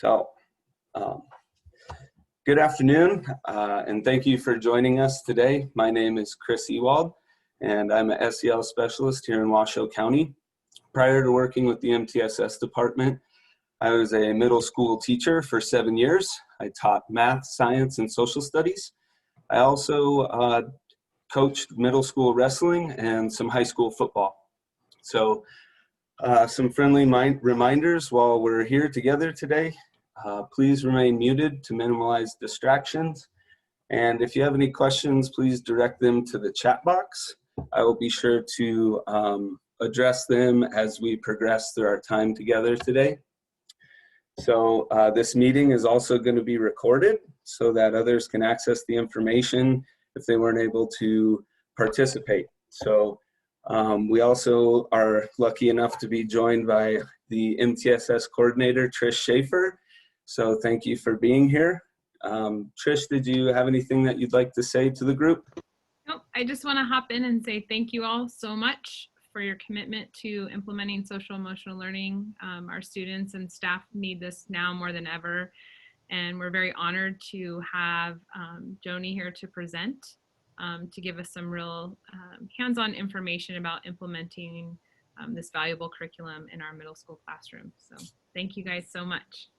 So, um, good afternoon, and thank you for joining us today. My name is Chris Ewald, and I'm an SEL specialist here in Washoe County. Prior to working with the MTSS department, I was a middle school teacher for 7 years. I taught math, science, and social studies. I also coached middle school wrestling and some high school football. So, some friendly reminders while we're here together today. Please remain muted to minimize distractions. And if you have any questions, please direct them to the chat box. I will be sure to address them as we progress through our time together today. So this meeting is also going to be recorded so that others can access the information if they weren't able to participate. So we also are lucky enough to be joined by the MTSS coordinator, Trish Schaefer. So thank you for being here. Trish, did you have anything that you'd like to say to the group? Nope, I just want to hop in and say thank you all so much for your commitment to implementing social emotional learning. Our students and staff need this now more than ever. And we're very honored to have Joni here to present, to give us some real hands-on information about implementing this valuable curriculum in our middle school classroom. So thank you guys so much.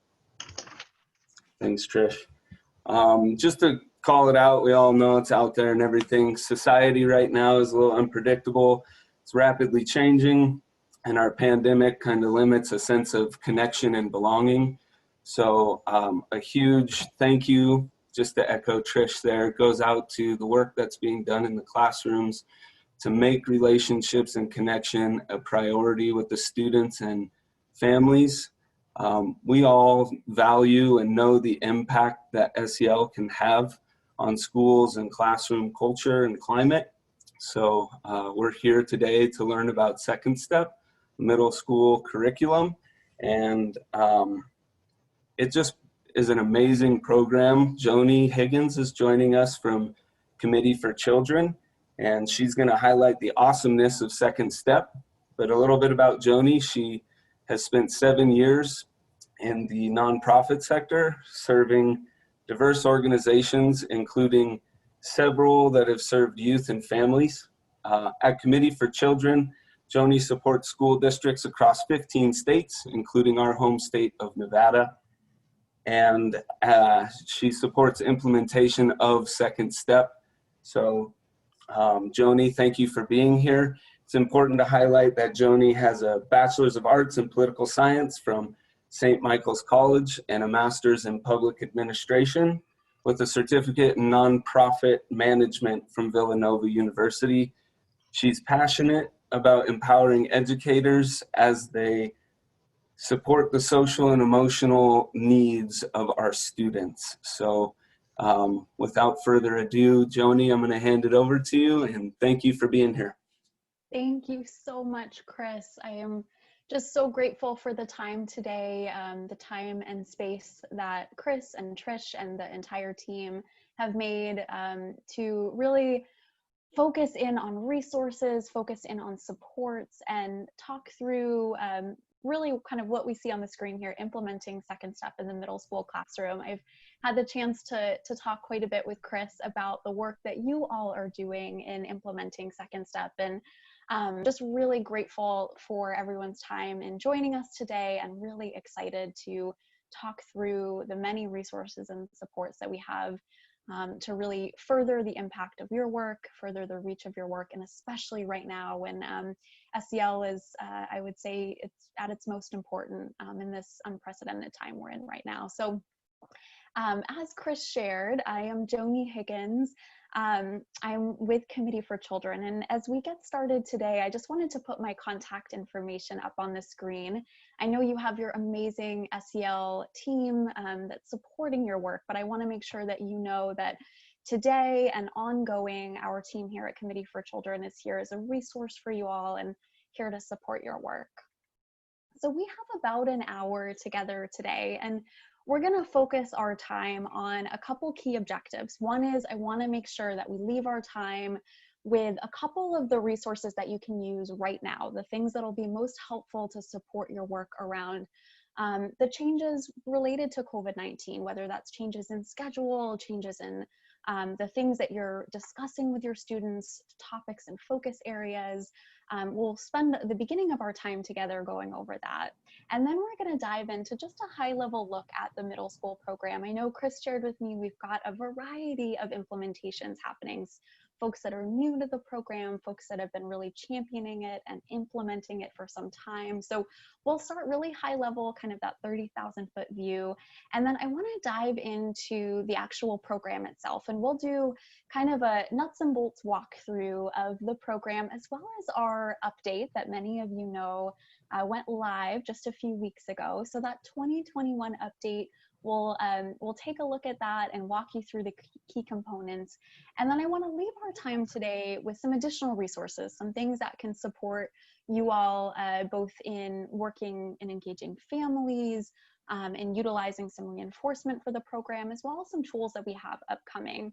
Thanks, Trish. Just to call it out, we all know it's out there and everything. Society right now is a little unpredictable. It's rapidly changing, and our pandemic kind of limits a sense of connection and belonging. So a huge thank you, just to echo Trish there, goes out to the work that's being done in the classrooms to make relationships and connection a priority with the students and families. We all value and know the impact that SEL can have on schools and classroom culture and climate. So we're here today to learn about Second Step, middle school curriculum. And it just is an amazing program. Joni Higgins is joining us from Committee for Children, and she's going to highlight the awesomeness of Second Step. But a little bit about Joni. She has spent 7 years in the nonprofit sector, serving diverse organizations, including several that have served youth and families. At Committee for Children, Joni supports school districts across 15 states, including our home state of Nevada. And she supports implementation of Second Step. So Joni, thank you for being here. It's important to highlight that Joni has a Bachelor's of Arts in Political Science from St. Michael's College and a Master's in Public Administration with a certificate in Nonprofit Management from Villanova University. She's passionate about empowering educators as they support the social and emotional needs of our students. So without further ado, Joni, I'm going to hand it over to you, and thank you for being here. Thank you so much, Chris. I am just so grateful for the time today, the time and space that Chris and Trish and the entire team have made to really focus in on resources, focus in on supports, and talk through really kind of what we see on the screen here, implementing Second Step in the middle school classroom. I've had the chance to talk quite a bit with Chris about the work that you all are doing in implementing Second Step, and just really grateful for everyone's time in joining us today, and really excited to talk through the many resources and supports that we have to really further the impact of your work, further the reach of your work, and especially right now when SEL is, I would say, it's at its most important in this unprecedented time we're in right now. So as Chris shared, I am Joni Higgins. I'm with Committee for Children, and as we get started today, I just wanted to put my contact information up on the screen. I know you have your amazing SEL team that's supporting your work, but I want to make sure that you know that today and ongoing, our team here at Committee for Children is here as a resource for you all and here to support your work. So we have about an hour together today, and we're going to focus our time on a couple key objectives. One is I want to make sure that we leave our time with a couple of the resources that you can use right now, the things that will be most helpful to support your work around the changes related to COVID-19, whether that's changes in schedule, changes in the things that you're discussing with your students, topics and focus areas. We'll spend the beginning of our time together going over that. And then we're going to dive into just a high level look at the middle school program. I know Chris shared with me, we've got a variety of implementations happening. Folks that are new to the program, folks that have been really championing it and implementing it for some time. So we'll start really high level, kind of that 30,000 foot view. And then I want to dive into the actual program itself. And we'll do kind of a nuts and bolts walkthrough of the program, as well as our update that many of you know went live just a few weeks ago. So that 2021 update, we'll take a look at that and walk you through the key components. And then I want to leave our time today with some additional resources, some things that can support you all both in working and engaging families and utilizing some reinforcement for the program, as well as some tools that we have upcoming.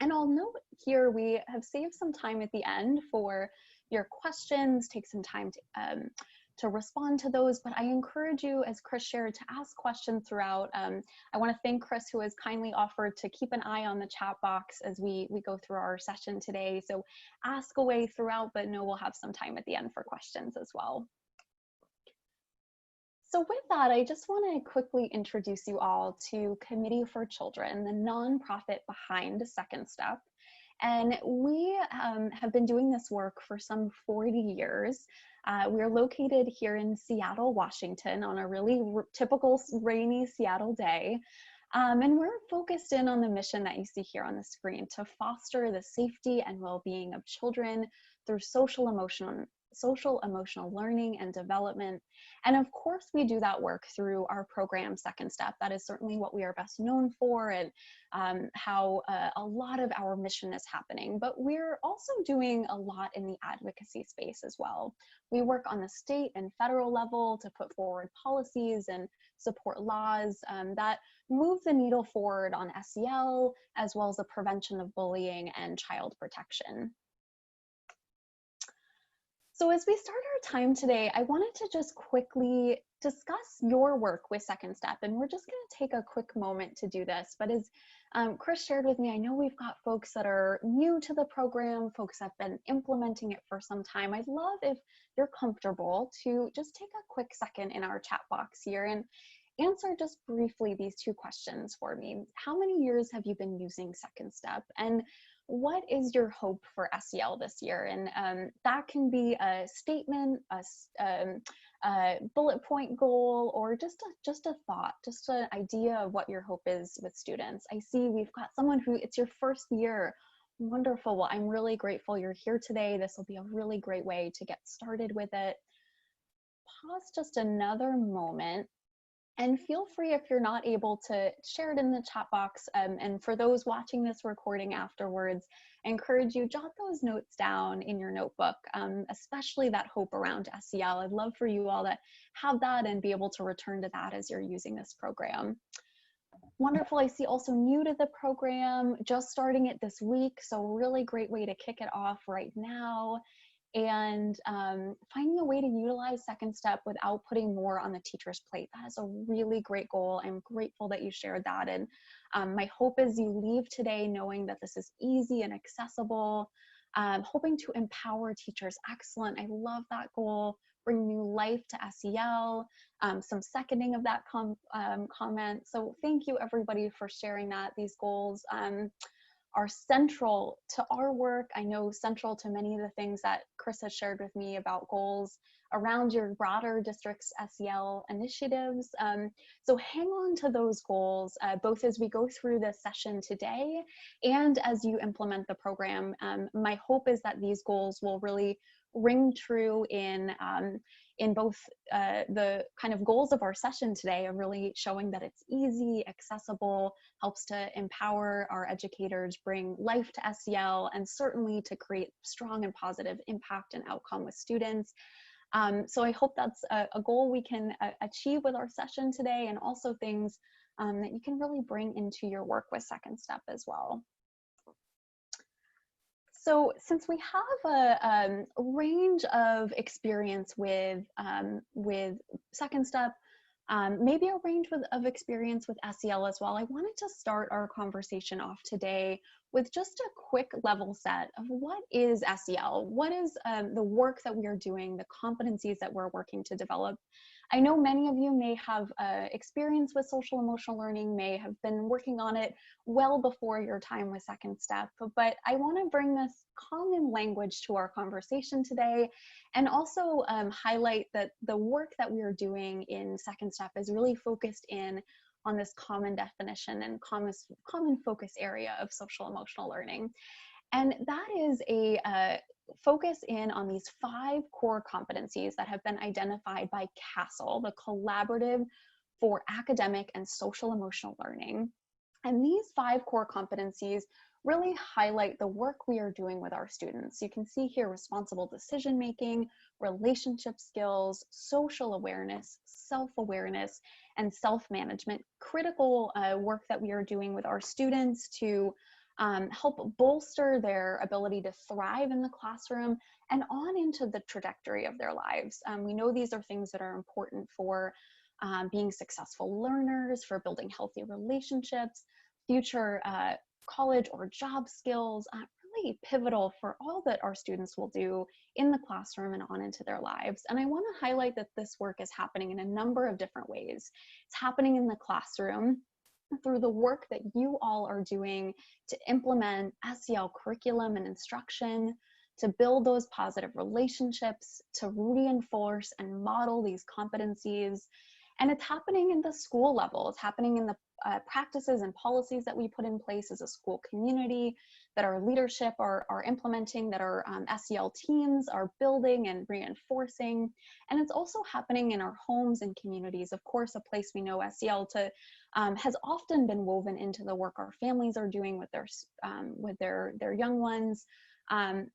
And I'll note here, we have saved some time at the end for your questions, take some time to respond to those, but I encourage you, as Chris shared, to ask questions throughout. I want to thank Chris, who has kindly offered to keep an eye on the chat box as we go through our session today. So ask away throughout, but know we'll have some time at the end for questions as well. So with that, I just want to quickly introduce you all to Committee for Children, the nonprofit behind Second Step. And we have been doing this work for some 40 years. We're located here in Seattle, Washington, on a really typical rainy Seattle day. And we're focused in on the mission that you see here on the screen, to foster the safety and well-being of children through social emotional learning and development. And of course, we do that work through our program, Second Step. That is certainly what we are best known for, and how a lot of our mission is happening. But we're also doing a lot in the advocacy space as well. We work on the state and federal level to put forward policies and support laws that move the needle forward on SEL, as well as the prevention of bullying and child protection. So as we start our time today, I wanted to just quickly discuss your work with Second Step, and we're just going to take a quick moment to do this. But as Chris shared with me, I know we've got folks that are new to the program, folks that have been implementing it for some time. I'd love, if you're comfortable, to just take a quick second in our chat box here and answer just briefly these two questions for me. How many years have you been using Second Step? And what is your hope for SEL this year? And that can be a statement, a bullet point goal, or just a thought, just an idea of what your hope is with students. I see we've got someone who, it's your first year. Wonderful. Well, I'm really grateful you're here today. This will be a really great way to get started with it. Pause just another moment. And feel free, if you're not able to, share it in the chat box. And for those watching this recording afterwards, I encourage you, jot those notes down in your notebook, especially that hope around SEL. I'd love for you all to have that and be able to return to that as you're using this program. Wonderful. I see also new to the program, just starting it this week. So really great way to kick it off right now. And finding a way to utilize Second Step without putting more on the teacher's plate. That is a really great goal. I'm grateful that you shared that. And my hope is you leave today knowing that this is easy and accessible, hoping to empower teachers. Excellent. I love that goal. Bring new life to SEL, some seconding of that comment. So thank you everybody for sharing that. These goals are central to our work. I know central to many of the things that Chris has shared with me about goals around your broader district's SEL initiatives. So hang on to those goals, both as we go through this session today and as you implement the program. My hope is that these goals will really ring true in both the kind of goals of our session today, of really showing that it's easy, accessible, helps to empower our educators, bring life to SEL, and certainly to create strong and positive impact and outcome with students. So I hope that's a goal we can achieve with our session today, and also things that you can really bring into your work with Second Step as well. So since we have a range of experience with Second Step, maybe a range of experience with SEL as well. I wanted to start our conversation off today with just a quick level set of what is SEL, what is the work that we are doing, the competencies that we're working to develop. I know many of you may have experience with social emotional learning, may have been working on it well before your time with Second Step, but I want to bring this common language to our conversation today, and also highlight that the work that we are doing in Second Step is really focused in on this common definition and common focus area of social emotional learning. And that is a focus in on these 5 core competencies that have been identified by CASEL, the Collaborative for Academic and Social Emotional Learning. And these 5 core competencies really highlight the work we are doing with our students. You can see here responsible decision making, relationship skills, social awareness, self-awareness, and self-management. Critical work that we are doing with our students to help bolster their ability to thrive in the classroom and on into the trajectory of their lives. We know these are things that are important for being successful learners, for building healthy relationships, future college or job skills, really pivotal for all that our students will do in the classroom and on into their lives. And I want to highlight that this work is happening in a number of different ways. It's happening in the classroom through the work that you all are doing to implement SEL curriculum and instruction, to build those positive relationships, to reinforce and model these competencies. And it's happening in the school level. It's happening in the practices and policies that we put in place as a school community, that our leadership are implementing, that our SEL teams are building and reinforcing. And it's also happening in our homes and communities. Of course, a place we know SEL to has often been woven into the work our families are doing with their young ones.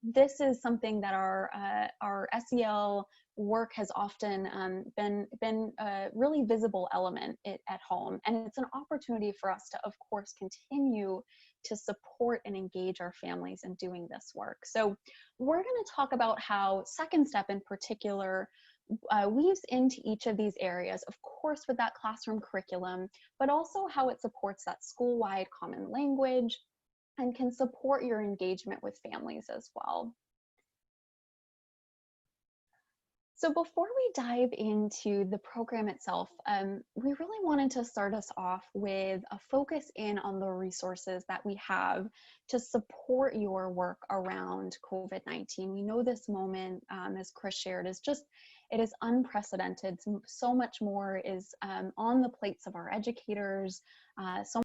This is something that our SEL work has often been a really visible element at home. And it's an opportunity for us to, of course, continue to support and engage our families in doing this work. So we're going to talk about how Second Step in particular weaves into each of these areas, of course, with that classroom curriculum, but also how it supports that school-wide common language and can support your engagement with families as well. So before we dive into the program itself, we really wanted to start us off with a focus in on the resources that we have to support your work around COVID-19. We know this moment, as Chris shared, it is unprecedented. So much more is on the plates of our educators, so